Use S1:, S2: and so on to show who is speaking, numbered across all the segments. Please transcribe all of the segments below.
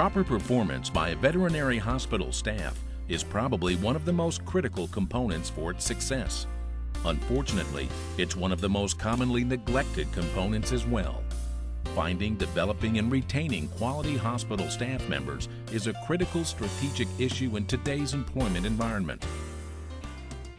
S1: Proper performance by a veterinary hospital staff is probably one of the most critical components for its success. Unfortunately, it's one of the most commonly neglected components as well. Finding, developing, and retaining quality hospital staff members is a critical strategic issue in today's employment environment.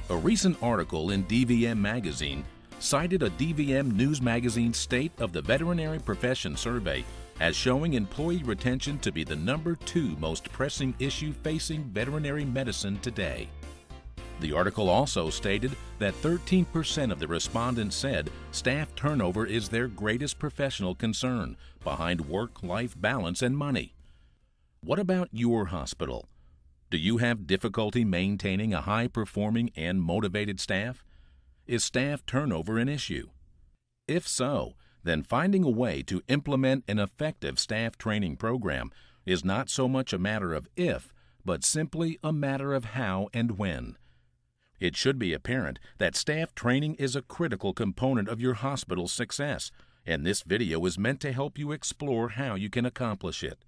S1: A recent article in DVM magazine cited a DVM news magazine State of the Veterinary Profession survey as showing employee retention to be the #2 most pressing issue facing veterinary medicine today. The article also stated that 13% of the respondents said staff turnover is their greatest professional concern, behind work-life balance and money. What about your hospital? Do you have difficulty maintaining a high-performing and motivated staff? Is staff turnover an issue? If so, then finding a way to implement an effective staff training program is not so much a matter of if, but simply a matter of how and when. It should be apparent that staff training is a critical component of your hospital's success, and this video is meant to help you explore how you can accomplish it.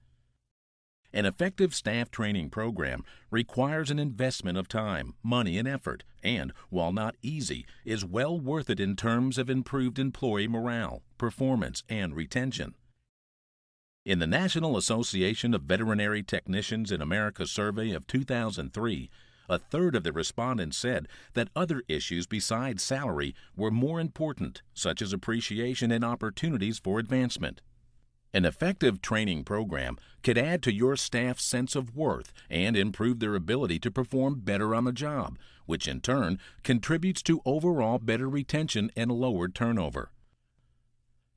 S1: An effective staff training program requires an investment of time, money, and effort, and, while not easy, is well worth it in terms of improved employee morale, performance, and retention. In the National Association of Veterinary Technicians in America survey of 2003, a third of the respondents said that other issues besides salary were more important, such as appreciation and opportunities for advancement. An effective training program could add to your staff's sense of worth and improve their ability to perform better on the job, which in turn contributes to overall better retention and lowered turnover.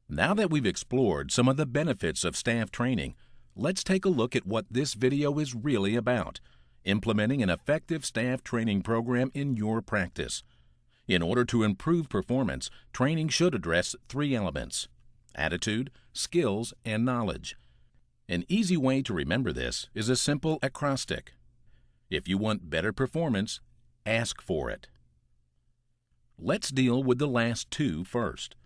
S1: Now that we've explored some of the benefits of staff training, let's take a look at what this video is really about: implementing an effective staff training program in your practice. In order to improve performance, training should address 3 elements: attitude, skills, and knowledge. An easy way to remember this is a simple acrostic. If you want better performance, ask for it. Let's deal with the last 2 first.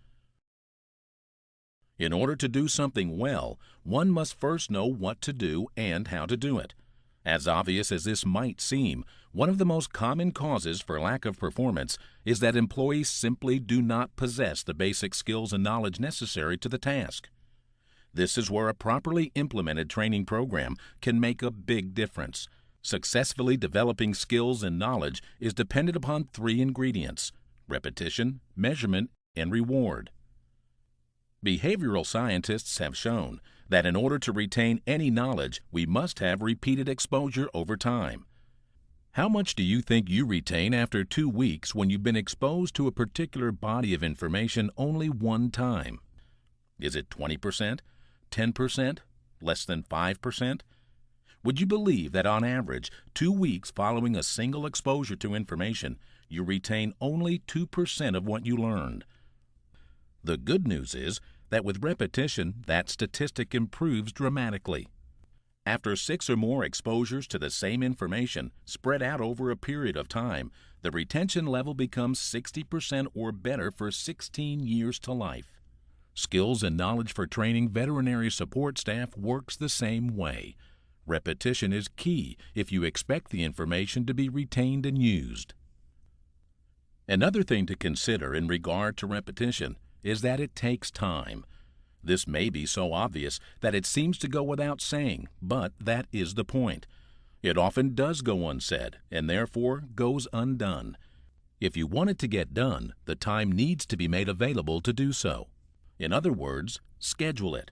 S1: In order to do something well, one must first know what to do and how to do it. As obvious as this might seem, one of the most common causes for lack of performance is that employees simply do not possess the basic skills and knowledge necessary to the task. This is where a properly implemented training program can make a big difference. Successfully developing skills and knowledge is dependent upon 3 ingredients: repetition, measurement, and reward. Behavioral scientists have shown that in order to retain any knowledge, we must have repeated exposure over time. How much do you think you retain after 2 weeks when you've been exposed to a particular body of information only one time? Is it 20%, 10%, less than 5%? Would you believe that on average, 2 weeks following a single exposure to information, you retain only 2% of what you learned? The good news is that with repetition, that statistic improves dramatically. After 6 or more exposures to the same information spread out over a period of time, the retention level becomes 60% or better for 16 years to life. Skills and knowledge for training veterinary support staff works the same way. Repetition is key if you expect the information to be retained and used. Another thing to consider in regard to repetition is that it takes time. This may be so obvious that it seems to go without saying, but that is the point. It often does go unsaid and therefore goes undone. If you want it to get done, the time needs to be made available to do so. In other words, schedule it.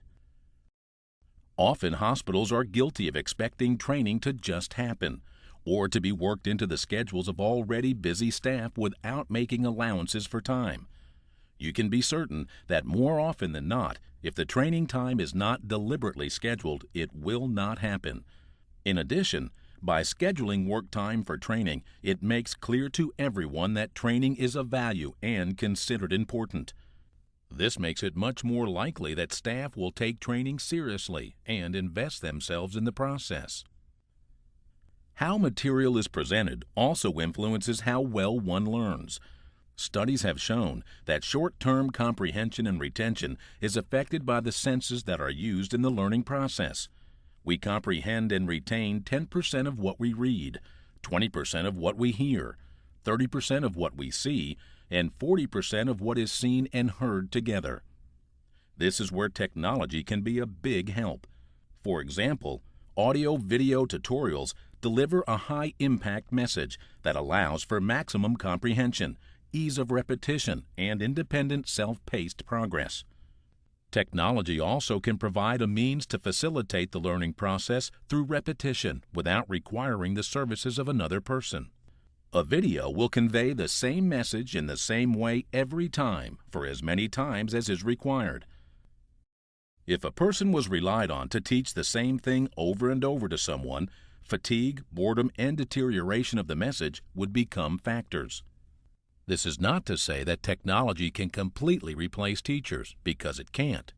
S1: Often hospitals are guilty of expecting training to just happen, or to be worked into the schedules of already busy staff without making allowances for time. You can be certain that more often than not, if the training time is not deliberately scheduled, it will not happen. In addition, by scheduling work time for training, it makes clear to everyone that training is of value and considered important. This makes it much more likely that staff will take training seriously and invest themselves in the process. How material is presented also influences how well one learns. Studies have shown that short-term comprehension and retention is affected by the senses that are used in the learning process. We comprehend and retain 10% of what we read, 20% of what we hear, 30% of what we see, and 40% of what is seen and heard together. This is where technology can be a big help. For example, audio-video tutorials deliver a high-impact message that allows for maximum comprehension, ease of repetition, and independent self-paced progress. Technology also can provide a means to facilitate the learning process through repetition without requiring the services of another person. A video will convey the same message in the same way every time for as many times as is required. If a person was relied on to teach the same thing over and over to someone, fatigue, boredom, and deterioration of the message would become factors. This is not to say that technology can completely replace teachers, because it can't.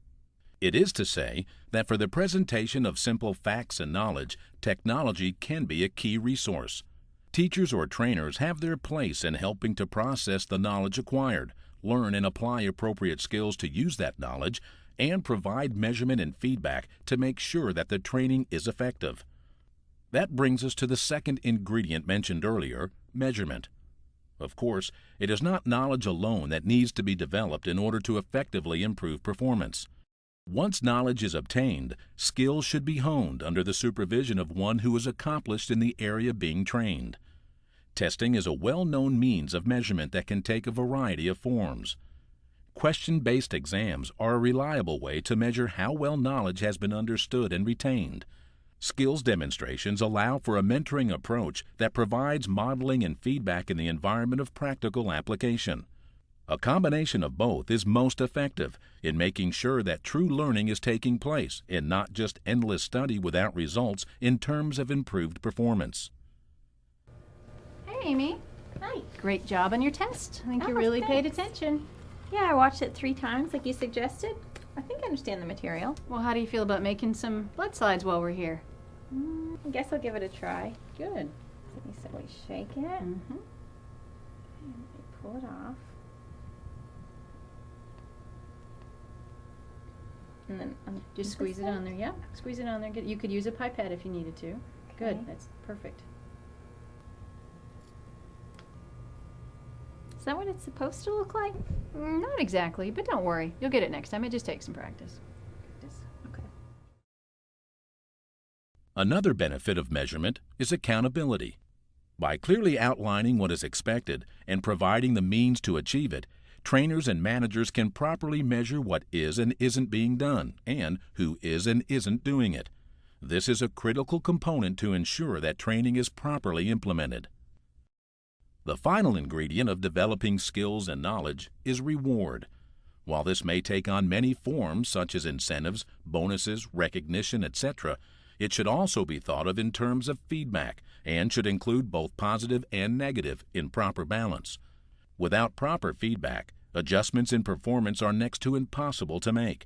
S1: It is to say that for the presentation of simple facts and knowledge, technology can be a key resource. Teachers or trainers have their place in helping to process the knowledge acquired, learn and apply appropriate skills to use that knowledge, and provide measurement and feedback to make sure that the training is effective. That brings us to the second ingredient mentioned earlier, measurement. Of course, it is not knowledge alone that needs to be developed in order to effectively improve performance. Once knowledge is obtained, skills should be honed under the supervision of one who is accomplished in the area being trained. Testing is a well-known means of measurement that can take a variety of forms. Question-based exams are a reliable way to measure how well knowledge has been understood and retained. Skills demonstrations allow for a mentoring approach that provides modeling and feedback in the environment of practical application. A combination of both is most effective in making sure that true learning is taking place and not just endless study without results in terms of improved performance.
S2: Hey, Amy.
S3: Hi.
S2: Great job on your test. I think you really paid attention.
S3: Yeah, I watched it 3 times like you suggested. I think I understand the material.
S2: Well, how do you feel about making some blood slides while we're here?
S3: I guess I'll give it a try.
S2: Good.
S3: So we shake it. And we pull it off. And then
S2: just squeeze it on there. Yeah, squeeze it on there. You could use a pipette if you needed to.
S3: Okay.
S2: Good. That's perfect.
S3: Is that what it's supposed to look like?
S2: Not exactly, but don't worry. You'll get it next time. It just takes some practice.
S3: Okay.
S1: Another benefit of measurement is accountability. By clearly outlining what is expected and providing the means to achieve it, trainers and managers can properly measure what is and isn't being done and who is and isn't doing it. This is a critical component to ensure that training is properly implemented. The final ingredient of developing skills and knowledge is reward. While this may take on many forms such as incentives, bonuses, recognition, etc., it should also be thought of in terms of feedback and should include both positive and negative in proper balance. Without proper feedback, adjustments in performance are next to impossible to make.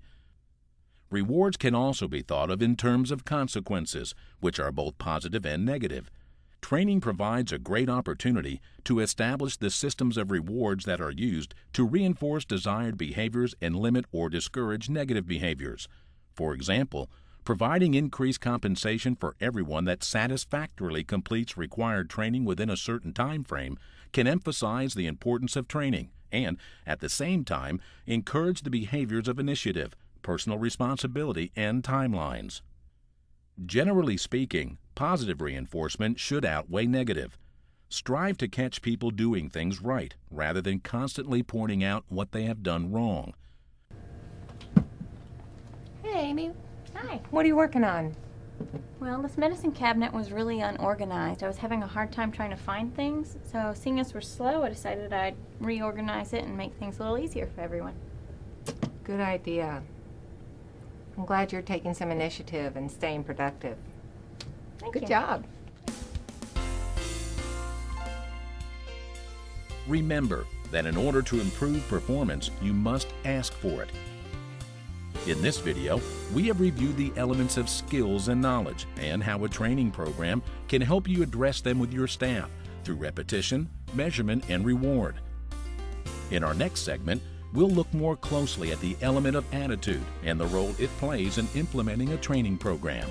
S1: Rewards can also be thought of in terms of consequences, which are both positive and negative. Training provides a great opportunity to establish the systems of rewards that are used to reinforce desired behaviors and limit or discourage negative behaviors. For example, providing increased compensation for everyone that satisfactorily completes required training within a certain time frame can emphasize the importance of training and, at the same time, encourage the behaviors of initiative, personal responsibility, and timelines. Generally speaking, positive reinforcement should outweigh negative. Strive to catch people doing things right rather than constantly pointing out what they have done wrong.
S3: Hey, Amy. Hi.
S4: What are you working on?
S3: Well, this medicine cabinet was really unorganized. I was having a hard time trying to find things, so seeing as we're slow, I decided I'd reorganize it and make things a little easier for everyone.
S4: Good idea. I'm glad you're taking some initiative and staying productive.
S3: Thank
S4: Good
S3: you.
S4: job.
S1: Remember that in order to improve performance, you must ask for it. In this video, we have reviewed the elements of skills and knowledge and how a training program can help you address them with your staff through repetition, measurement, and reward. In our next segment, we'll look more closely at the element of attitude and the role it plays in implementing a training program.